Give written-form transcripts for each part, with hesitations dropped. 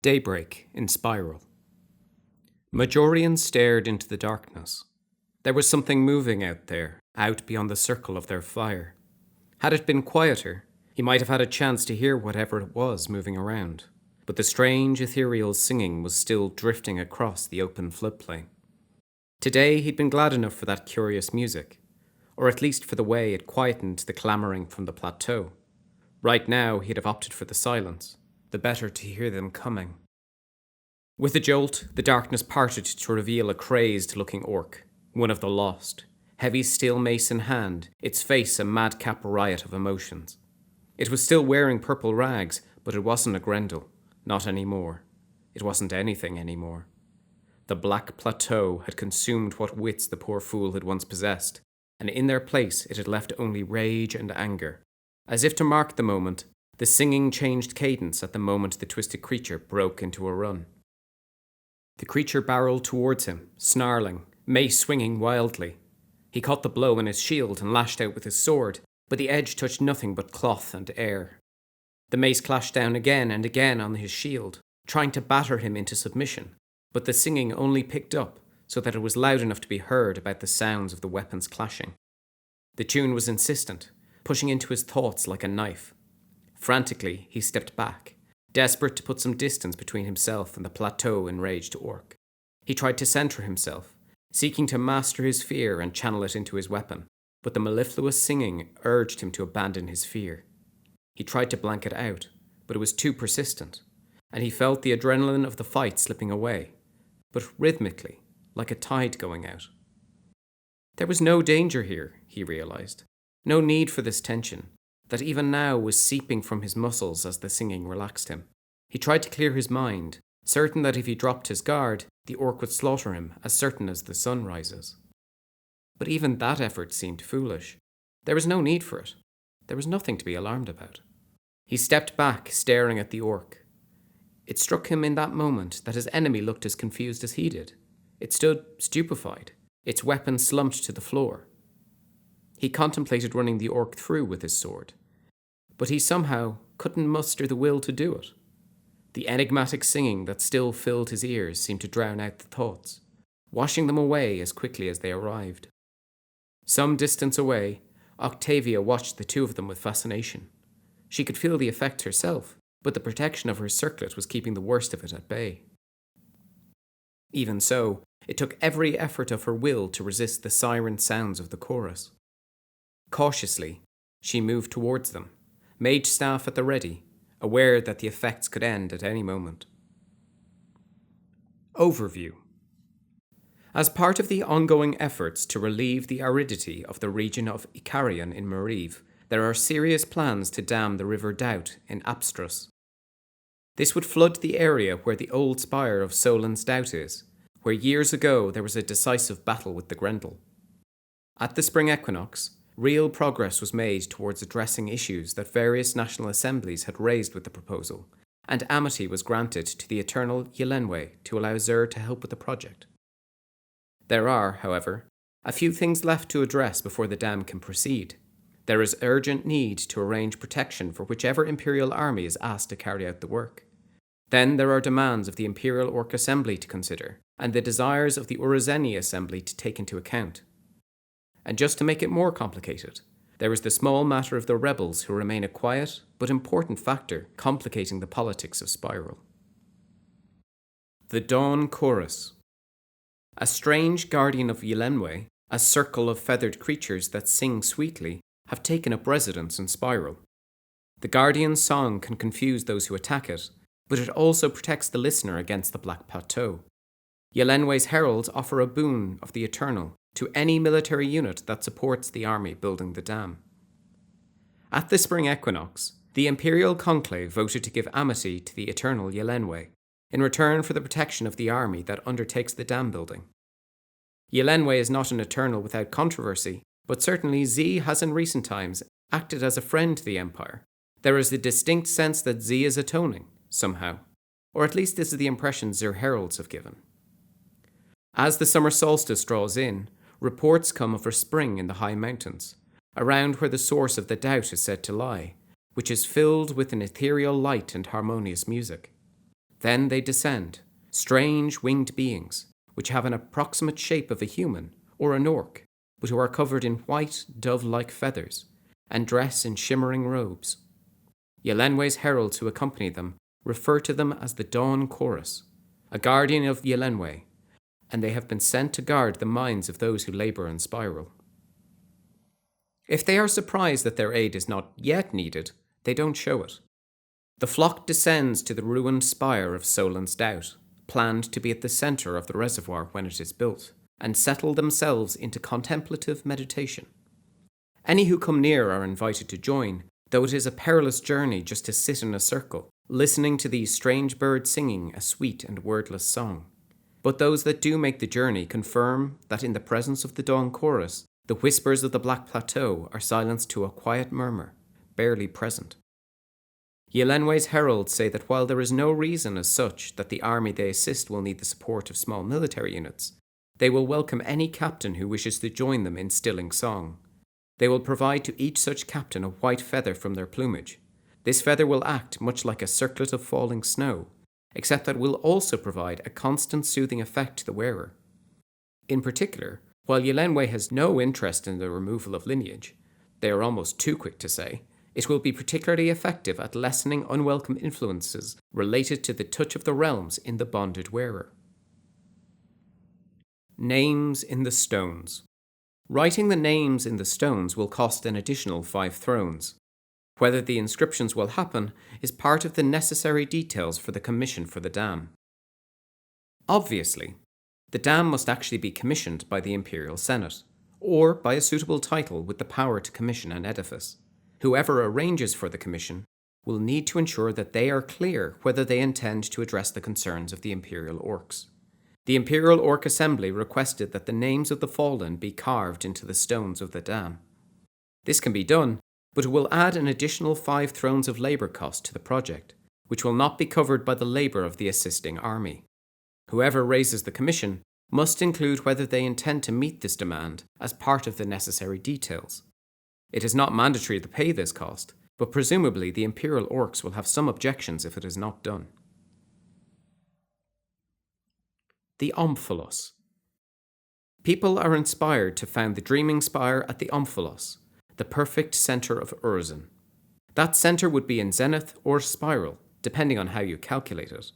Daybreak in Spiral. Majorians stared into the darkness. There was something moving out there, out beyond the circle of their fire. Had it been quieter, he might have had a chance to hear whatever it was moving around, but the strange ethereal singing was still drifting across the open floodplain. Today he'd been glad enough for that curious music, or at least for the way it quietened the clamouring from the plateau. Right now he'd have opted for the silence, the better to hear them coming. With a jolt, the darkness parted to reveal a crazed-looking orc, one of the lost, heavy steel mace in hand, its face a madcap riot of emotions. It was still wearing purple rags, but it wasn't a Grendel, not anymore. It wasn't anything anymore. The black plateau had consumed what wits the poor fool had once possessed, and in their place it had left only rage and anger. As if to mark the moment, the singing changed cadence at the moment the twisted creature broke into a run. The creature barreled towards him, snarling, mace swinging wildly. He caught the blow in his shield and lashed out with his sword, but the edge touched nothing but cloth and air. The mace clashed down again and again on his shield, trying to batter him into submission, but the singing only picked up so that it was loud enough to be heard about the sounds of the weapons clashing. The tune was insistent, pushing into his thoughts like a knife. Frantically, he stepped back, desperate to put some distance between himself and the plateau-enraged orc. He tried to centre himself, seeking to master his fear and channel it into his weapon, but the mellifluous singing urged him to abandon his fear. He tried to blank it out, but it was too persistent, and he felt the adrenaline of the fight slipping away, but rhythmically, like a tide going out. There was no danger here, he realised, no need for this tension, that even now was seeping from his muscles as the singing relaxed him. He tried to clear his mind, certain that if he dropped his guard, the orc would slaughter him as certain as the sun rises. But even that effort seemed foolish. There was no need for it. There was nothing to be alarmed about. He stepped back, staring at the orc. It struck him in that moment that his enemy looked as confused as he did. It stood stupefied, its weapon slumped to the floor. He contemplated running the orc through with his sword, but he somehow couldn't muster the will to do it. The enigmatic singing that still filled his ears seemed to drown out the thoughts, washing them away as quickly as they arrived. Some distance away, Octavia watched the two of them with fascination. She could feel the effect herself, but the protection of her circlet was keeping the worst of it at bay. Even so, it took every effort of her will to resist the siren sounds of the chorus. Cautiously, she moved towards them, mage staff at the ready, aware that the effects could end at any moment. Overview. As part of the ongoing efforts to relieve the aridity of the region of Icarion in Mariv, there are serious plans to dam the River Dout in Abstrus. This would flood the area where the old spire of Solon's Dout is, where years ago there was a decisive battle with the Grendel. At the spring equinox, real progress was made towards addressing issues that various national assemblies had raised with the proposal, and amity was granted to the eternal Yelenwe to allow Zur to help with the project. There are, however, a few things left to address before the dam can proceed. There is urgent need to arrange protection for whichever Imperial army is asked to carry out the work. Then there are demands of the Imperial Orc Assembly to consider, and the desires of the Urazeni Assembly to take into account. And just to make it more complicated, there is the small matter of the rebels who remain a quiet but important factor complicating the politics of Spiral. The Dawn Chorus. A strange guardian of Yelenwe, a circle of feathered creatures that sing sweetly, have taken up residence in Spiral. The guardian's song can confuse those who attack it, but it also protects the listener against the Black Plateau. Yelenwe's heralds offer a boon of the eternal to any military unit that supports the army building the dam. At the spring equinox, the Imperial Conclave voted to give amity to the eternal Yelenwe, in return for the protection of the army that undertakes the dam building. Yelenwe is not an eternal without controversy, but certainly Z has in recent times acted as a friend to the Empire. There is a distinct sense that Z is atoning, somehow, or at least this is the impression Zur heralds have given. As the summer solstice draws in, reports come of a spring in the high mountains, around where the source of the Dout is said to lie, which is filled with an ethereal light and harmonious music. Then they descend, strange winged beings, which have an approximate shape of a human or an orc, but who are covered in white, dove-like feathers, and dress in shimmering robes. Yelenwe's heralds who accompany them refer to them as the Dawn Chorus, a guardian of Yelenwe, and they have been sent to guard the minds of those who labor in Spiral. If they are surprised that their aid is not yet needed, they don't show it. The flock descends to the ruined spire of Solon's Doubt, planned to be at the centre of the reservoir when it is built, and settle themselves into contemplative meditation. Any who come near are invited to join, though it is a perilous journey just to sit in a circle, listening to these strange birds singing a sweet and wordless song. But those that do make the journey confirm that in the presence of the Dawn Chorus, the whispers of the Black Plateau are silenced to a quiet murmur, barely present. Yelenwe's heralds say that while there is no reason as such that the army they assist will need the support of small military units, they will welcome any captain who wishes to join them in stilling song. They will provide to each such captain a white feather from their plumage. This feather will act much like a circlet of falling snow, except that it will also provide a constant soothing effect to the wearer. In particular, while Yelenwe has no interest in the removal of lineage, they are almost too quick to say, it will be particularly effective at lessening unwelcome influences related to the touch of the realms in the bonded wearer. Names in the stones. Writing the names in the stones will cost an additional 5 thrones. Whether the inscriptions will happen is part of the necessary details for the commission for the dam. Obviously, the dam must actually be commissioned by the Imperial Senate, or by a suitable title with the power to commission an edifice. Whoever arranges for the commission will need to ensure that they are clear whether they intend to address the concerns of the Imperial Orcs. The Imperial Orc Assembly requested that the names of the fallen be carved into the stones of the dam. This can be done, but it will add an additional 5 thrones of labour cost to the project, which will not be covered by the labour of the assisting army. Whoever raises the commission must include whether they intend to meet this demand as part of the necessary details. It is not mandatory to pay this cost, but presumably the Imperial Orcs will have some objections if it is not done. The Omphalos. People are inspired to found the Dreaming Spire at the Omphalos, the perfect centre of Urizen. That centre would be in zenith or spiral, depending on how you calculate it.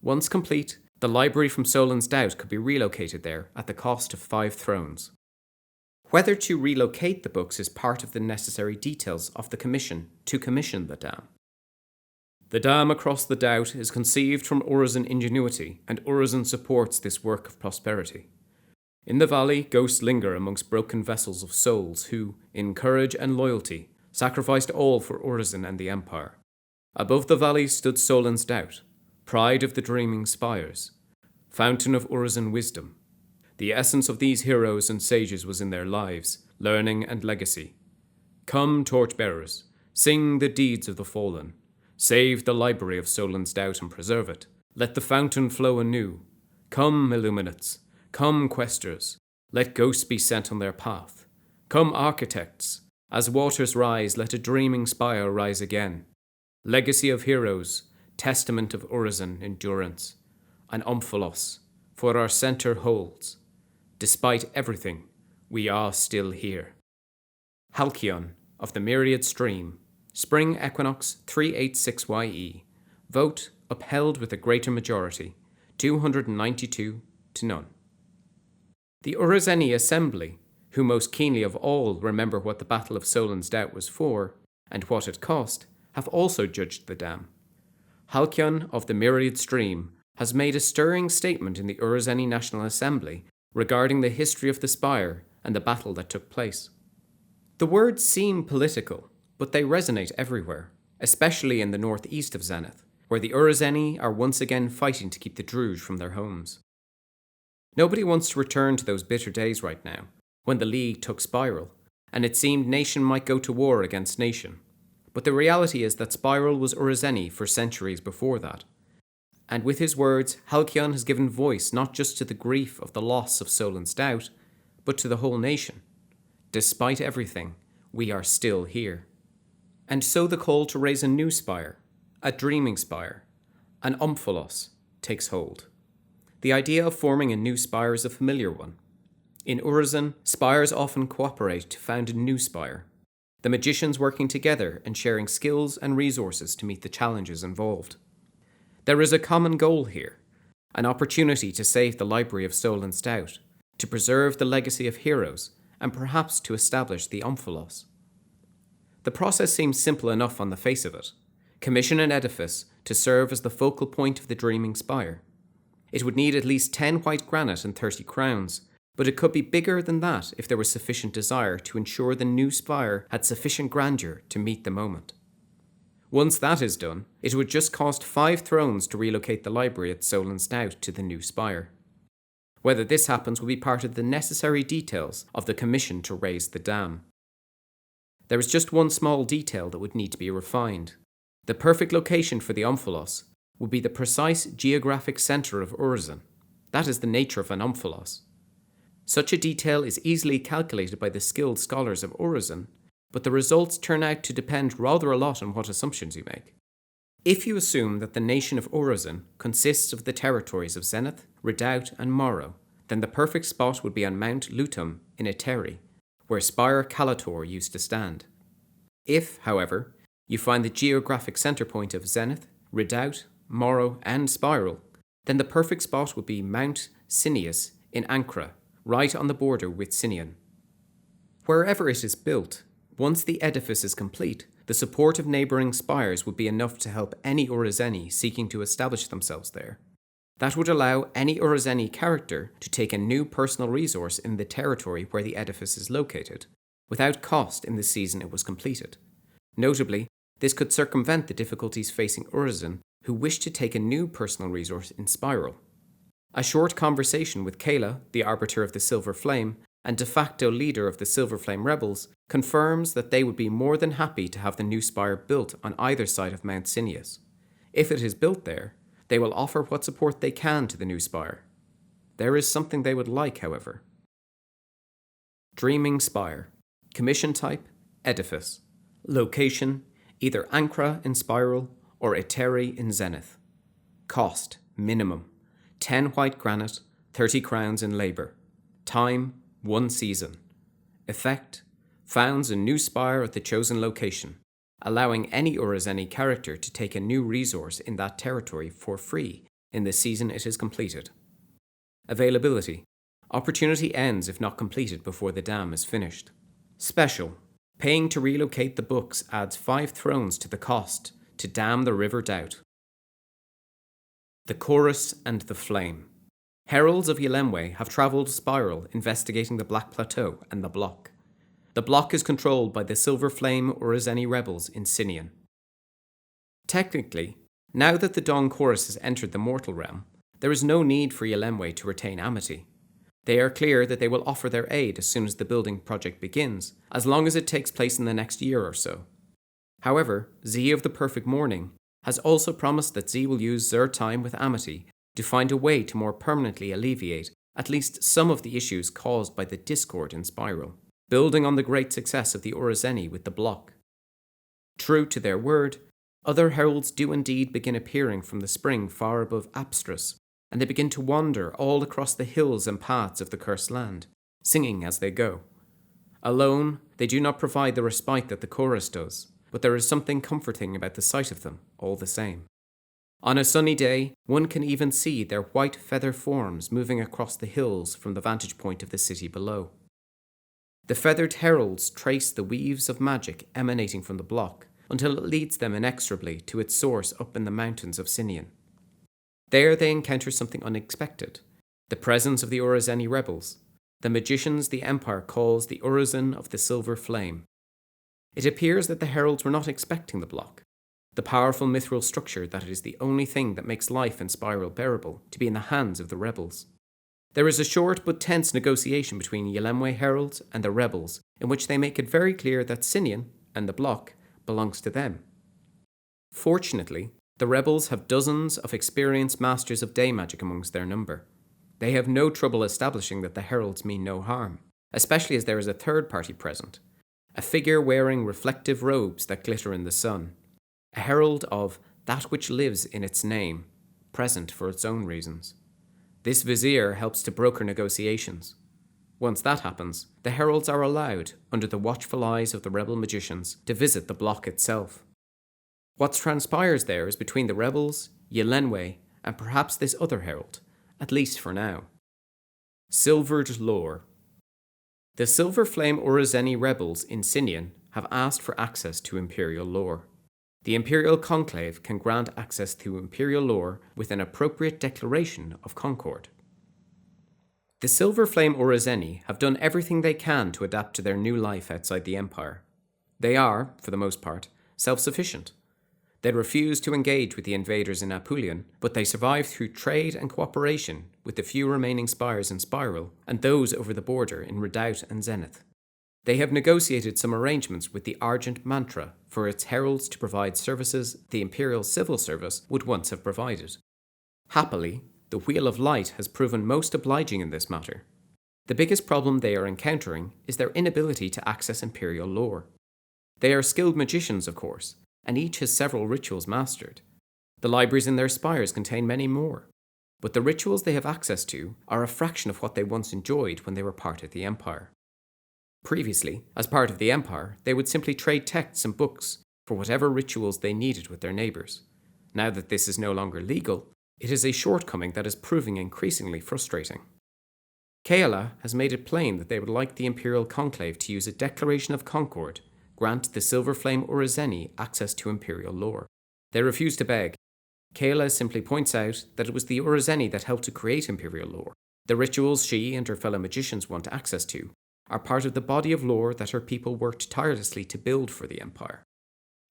Once complete, the library from Solon's Doubt could be relocated there at the cost of 5 thrones. Whether to relocate the books is part of the necessary details of the commission to commission the dam. The dam across the Doubt is conceived from Urizen ingenuity, and Urizen supports this work of prosperity. In the valley, ghosts linger amongst broken vessels of souls who, in courage and loyalty, sacrificed all for Urizen and the Empire. Above the valley stood Solon's Doubt, pride of the dreaming spires, fountain of Urizen wisdom. The essence of these heroes and sages was in their lives, learning and legacy. Come, torchbearers, sing the deeds of the fallen. Save the library of Solon's Doubt and preserve it. Let the fountain flow anew. Come, illuminates. Come, questers. Let ghosts be sent on their path. Come, architects. As waters rise, let a dreaming spire rise again. Legacy of heroes, testament of Urizen endurance. An Omphalos, for our centre holds. Despite everything, we are still here. Halcyon of the Myriad Stream, Spring Equinox 386YE, vote upheld with a greater majority, 292 to none. The Urizeni Assembly, who most keenly of all remember what the Battle of Solon's Doubt was for, and what it cost, have also judged the dam. Halcyon of the Myriad Stream has made a stirring statement in the Urizeni National Assembly regarding the history of the spire and the battle that took place. The words seem political, but they resonate everywhere, especially in the northeast of Zenith, where the Urizeni are once again fighting to keep the Druj from their homes. Nobody wants to return to those bitter days right now, when the League took Spiral, and it seemed nation might go to war against nation. But the reality is that Spiral was Urizeni for centuries before that. And with his words, Halcyon has given voice not just to the grief of the loss of Solon's Doubt, but to the whole nation. Despite everything, we are still here. And so the call to raise a new spire, a dreaming spire, An omphalos takes hold. The idea of forming a new spire is a familiar one. In Urizen, spires often cooperate to found a new spire, the magicians working together and sharing skills and resources to meet the challenges involved. There is a common goal here, an opportunity to save the library of Stolen Stout, to preserve the legacy of heroes, and perhaps to establish the omphalos. The process seems simple enough on the face of it. Commission an edifice to serve as the focal point of the Dreaming Spire. It would need at least 10 white granite and 30 crowns, but it could be bigger than that if there was sufficient desire to ensure the new spire had sufficient grandeur to meet the moment. Once that is done, it would just cost 5 thrones to relocate the library at Solon Stout to the new spire. Whether this happens will be part of the necessary details of the commission to raise the dam. There is just one small detail that would need to be refined. The perfect location for the omphalos would be the precise geographic centre of Urizen. That is the nature of an omphalos. Such a detail is easily calculated by the skilled scholars of Urizen, but the results turn out to depend rather a lot on what assumptions you make. If you assume that the nation of Urizen consists of the territories of Zenith, Redoubt, and Morrow, then the perfect spot would be on Mount Lutum in Eteri, where Spire Calator used to stand. If, however, you find the geographic centre point of Zenith, Redoubt, Morrow, and Spiral, then the perfect spot would be Mount Cineus in Ankara, right on the border with Sinian. Wherever it is built, once the edifice is complete, the support of neighbouring spires would be enough to help any Urizeni seeking to establish themselves there. That would allow any Urizeni character to take a new personal resource in the territory where the edifice is located, without cost in the season it was completed. Notably, this could circumvent the difficulties facing Urizen who wish to take a new personal resource in Spiral. A short conversation with Kayla, the Arbiter of the Silver Flame, and de facto leader of the Silver Flame rebels, confirms that they would be more than happy to have the new spire built on either side of Mount Cineus. If it is built there, they will offer what support they can to the new spire. There is something they would like, however. Dreaming Spire. Commission type, Edifice. Location, either Ankara in Spiral or Eteri in Zenith. Cost, minimum. 10 white granite, 30 crowns in labour. Time, 1 season. Effect, founds a new spire at the chosen location, allowing any Urizeni character to take a new resource in that territory for free in the season it is completed. Availability, opportunity ends if not completed before the dam is finished. Special, paying to relocate the books adds 5 thrones to the cost to dam the River Doubt. The Chorus and the Flame. Heralds of Yelemwe have travelled Spiral investigating the Black Plateau and the Block. The Block is controlled by the Silver Flame Urizeni rebels in Sinian. Technically, now that the Dawn Chorus has entered the mortal realm, there is no need for Yelemwe to retain amity. They are clear that they will offer their aid as soon as the building project begins, as long as it takes place in the next year or so. However, Z of the Perfect Morning has also promised that Z will use their time with amity to find a way to more permanently alleviate at least some of the issues caused by the discord in Spiral, building on the great success of the Urizeni with the Block. True to their word, other heralds do indeed begin appearing from the spring far above Abstrus, and they begin to wander all across the hills and paths of the Cursed Land, singing as they go. Alone, they do not provide the respite that the chorus does, but there is something comforting about the sight of them, all the same. On a sunny day, one can even see their white feather forms moving across the hills from the vantage point of the city below. The feathered heralds trace the weaves of magic emanating from the Block until it leads them inexorably to its source up in the mountains of Sinian. There they encounter something unexpected, the presence of the Urizeni rebels, the magicians the Empire calls the Urizen of the Silver Flame. It appears that the heralds were not expecting the Block, the powerful mithril structure that is the only thing that makes life in Spiral bearable, to be in the hands of the rebels. There is a short but tense negotiation between Yelemwe heralds and the rebels, in which they make it very clear that Sinian, and the Block, belongs to them. Fortunately, the rebels have dozens of experienced masters of day magic amongst their number. They have no trouble establishing that the heralds mean no harm, especially as there is a third party present, a figure wearing reflective robes that glitter in the sun, a herald of that which lives in its name, present for its own reasons. This vizier helps to broker negotiations. Once that happens, the heralds are allowed, under the watchful eyes of the rebel magicians, to visit the block itself. What transpires there is between the rebels, Yelenwe, and perhaps this other herald, at least for now. Silvered Lore. The Silver Flame Urazeni rebels in Sinian have asked for access to Imperial lore. The Imperial Conclave can grant access to Imperial lore with an appropriate declaration of concord. The Silver Flame Urazeni have done everything they can to adapt to their new life outside the Empire. They are, for the most part, self-sufficient. They refuse to engage with the invaders in Apulian, but they survive through trade and cooperation with the few remaining spires in Spiral and those over the border in Redoubt and Zenith. They have negotiated some arrangements with the Argent Mantra for its heralds to provide services the Imperial Civil Service would once have provided. Happily, the Wheel of Light has proven most obliging in this matter. The biggest problem they are encountering is their inability to access Imperial lore. They are skilled magicians, of course, and each has several rituals mastered. The libraries in their spires contain many more, but the rituals they have access to are a fraction of what they once enjoyed when they were part of the Empire. Previously, as part of the Empire, they would simply trade texts and books for whatever rituals they needed with their neighbours. Now that this is no longer legal, it is a shortcoming that is proving increasingly frustrating. Kaela has made it plain that they would like the Imperial Conclave to use a Declaration of Concord, grant the Silver Flame Urazeni access to Imperial lore. They refuse to beg. Kaela simply points out that it was the Urazeni that helped to create Imperial lore. The rituals she and her fellow magicians want access to are part of the body of lore that her people worked tirelessly to build for the Empire.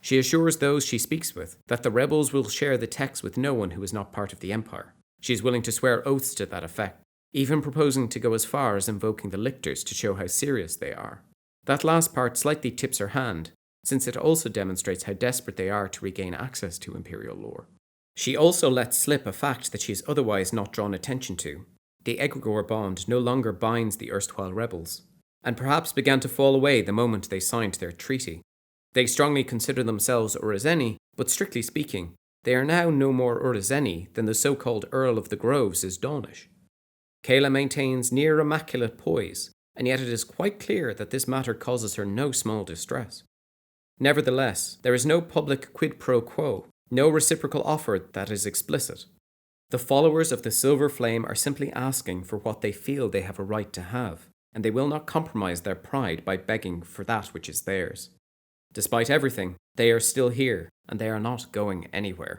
She assures those she speaks with that the rebels will share the text with no one who is not part of the Empire. She is willing to swear oaths to that effect, even proposing to go as far as invoking the lictors to show how serious they are. That last part slightly tips her hand, since it also demonstrates how desperate they are to regain access to Imperial lore. She also lets slip a fact that she has otherwise not drawn attention to. The Egregore bond no longer binds the erstwhile rebels, and perhaps began to fall away the moment they signed their treaty. They strongly consider themselves Urazeni, but strictly speaking, they are now no more Urazeni than the so-called Earl of the Groves is Dawnish. Kaela maintains near immaculate poise, and yet it is quite clear that this matter causes her no small distress. Nevertheless, there is no public quid pro quo, no reciprocal offer that is explicit. The followers of the Silver Flame are simply asking for what they feel they have a right to have, and they will not compromise their pride by begging for that which is theirs. Despite everything, they are still here, and they are not going anywhere.